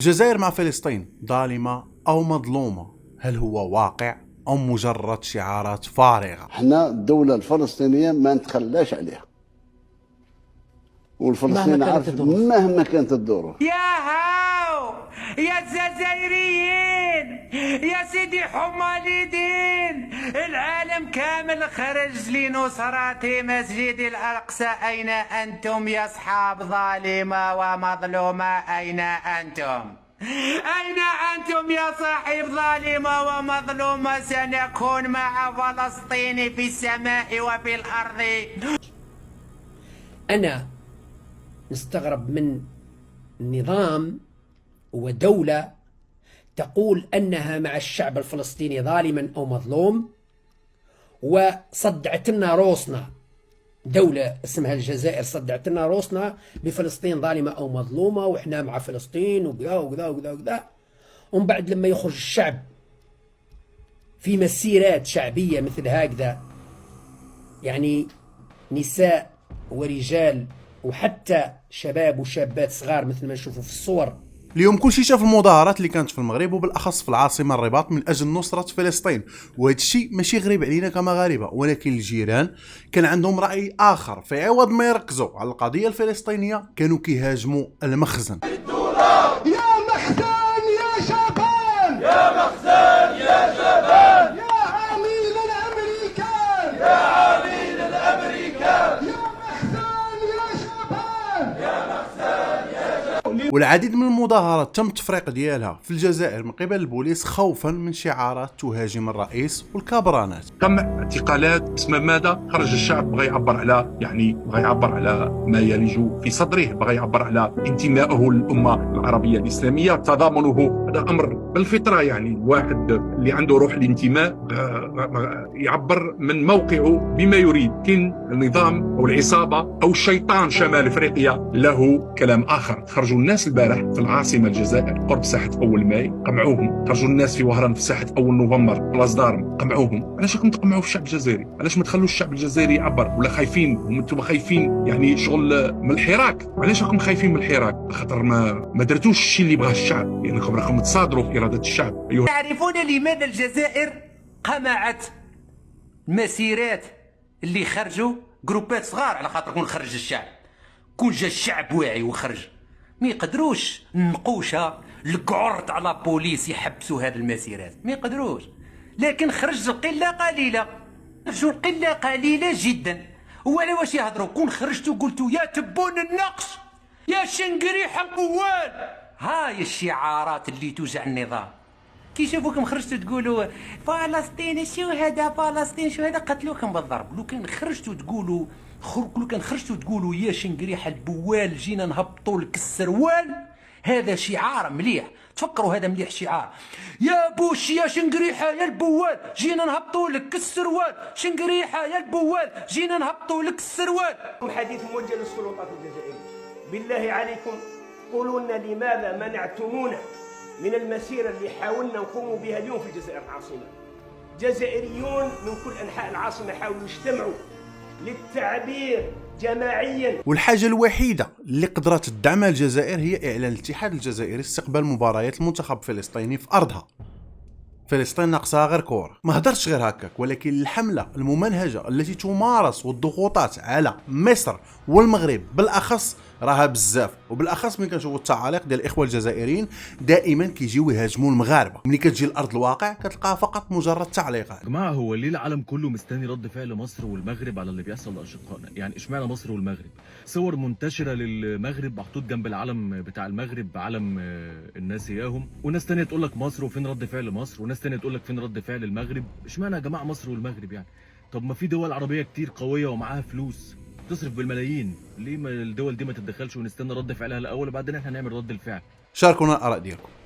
الجزائر مع فلسطين ظالمة أو مظلومة؟ هل هو واقع أو مجرد شعارات فارغة؟ احنا الدولة الفلسطينية ما نتخلاش عليها، والفلسطينيين عارف مهما كانت الظروف. يا هاو يا الجزائريين يا سيدي حماليدين، العالم كامل خرج لنصرة مسجد الأقصى. أين أنتم يا أصحاب ظالمة ومظلومة؟ أين أنتم؟ أين أنتم يا صاحب ظالمة ومظلومة؟ سنكون مع فلسطين في السماء وفي الأرض. أنا نستغرب من نظام ودولة تقول أنها مع الشعب الفلسطيني ظالما أو مظلوم، وصدعت لنا روسنا دولة اسمها الجزائر، صدعت لنا روسنا بفلسطين ظالمة أو مظلومة وإحنا مع فلسطين وكذا وكذا وكذا وكذا. ومن بعد لما يخرج الشعب في مسيرات شعبية مثل هكذا، يعني نساء ورجال وحتى شباب وشابات صغار مثل ما نشوفوا في الصور. اليوم كل شيء شاف المظاهرات اللي كانت في المغرب وبالاخص في العاصمه الرباط من اجل نصره فلسطين، وهذا الشيء ماشي غريب علينا كمغاربه، ولكن الجيران كان عندهم راي اخر. في عوض ما يركزوا على القضيه الفلسطينيه كانوا كيهاجموا المخزن. يا مخزن يا شباب، يا مخزن يا شباب، يا عميل الامريكان، يا عميل الامريكان، يا مخزن يا شباب. والعديد من المظاهرات تم التفريق ديالها في الجزائر من قبل البوليس خوفا من شعارات تهاجم الرئيس والكابرانات. تم اعتقالات بسبب ماذا؟ خرج الشعب بغى يعبر على بغى يعبر على ما يلج في صدره، بغى يعبر على انتمائه للامه العربيه الاسلاميه، تضامنه. هذا امر بالفطره، يعني الواحد اللي عنده روح الانتماء يعبر من موقعه بما يريد. لكن النظام او العصابه او الشيطان شمال افريقيا له كلام اخر. خرجوا الناس البارح في العاصمه الجزائر قرب ساحه اول ماي قمعوهم، خرجوا الناس في وهران في ساحه اول نوفمبر بلاص دارم قمعوهم. علاش راكم تقمعوا في الشعب الجزائري؟ علاش ما تخلوش الشعب الجزائري يعبر؟ ولا خايفين؟ وانتم خايفين يعني شغل من الحراك؟ علاش راكم خايفين من الحراك؟ خاطر ما درتوش الشيء اللي بغاه الشعب، يعني راكم تصادروا في اراده الشعب. تعرفون لماذا الجزائر قمعت مسيرات اللي خرجوا جروبات صغار؟ على خاطر كون خرج الشعب، كون جا الشعب واعي وخرج، ما يقدروش النقوشه القعر على بوليس يحبسوا هذه المسيرات، ما يقدروش. لكن خرج القله قليله، خرجوا القله قليله جدا. ولا واش يهضروا؟ كون خرجتوا قلتوا يا تبون النقش يا شنقريح القوال، هاي الشعارات اللي توجع النظام. كي يشوفوكم خرجتوا تقولوا فلسطين الشهداء، فلسطين الشهداء، قتلوكم بالضرب. لو كان خرجتوا تقولوا يا شنقريح البوال جينا نهبطوا لك السروال، هذا شعار مليح. تفكروا هذا مليح شعار. يا بوش يا شنقريحه يا البوال جينا نهبطوا لك السروال، شنقريحه يا البوال جينا نهبطوا لك السروال. حديث موجه للسلطات الجزائريه، بالله عليكم قولوا لنا لماذا منعتمونا من المسيرة اللي حاولنا نقوم بها اليوم في الجزائر العاصمة. جزائريون من كل أنحاء العاصمة حاولوا يجتمعوا للتعبير جماعيا. والحاجة الوحيدة اللي قدرت تدعمها الجزائر هي إعلان الاتحاد الجزائري استقبال مباريات المنتخب الفلسطيني في أرضها. فلسطين ناقصها غير كورة، ما هدرتش غير هكاك، ولكن الحملة الممنهجة التي تمارس والضغوطات على مصر والمغرب بالأخص راها بزاف. وبالاخص ملي كنشوفوا التعاليق ديال الاخوه الجزائريين دائما كيجيو يهاجموا المغاربه، ملي كتجي لارض الواقع كتلقاها فقط مجرد تعليقات. يا جماعه، هو ليه العالم كله مستني رد فعل مصر والمغرب على اللي بيحصل لاشقائنا؟ يعني اشمعنى مصر والمغرب؟ صور منتشره للمغرب محطوط جنب العلم بتاع المغرب علم الناس اياهم، وناس ثانيه تقول لك مصر وفين رد فعل مصر، وناس ثانيه تقول لك فين رد فعل المغرب. اشمعنى يا جماعه مصر والمغرب يعني؟ طب ما في دول عربيه كتير قويه ومعاها فلوس تصرف بالملايين، ليه ما الدول دي ما تتدخلش ونستنى رد فعلها الاول وبعدين احنا نعمل رد الفعل؟ شاركونا الاراء ديالكم.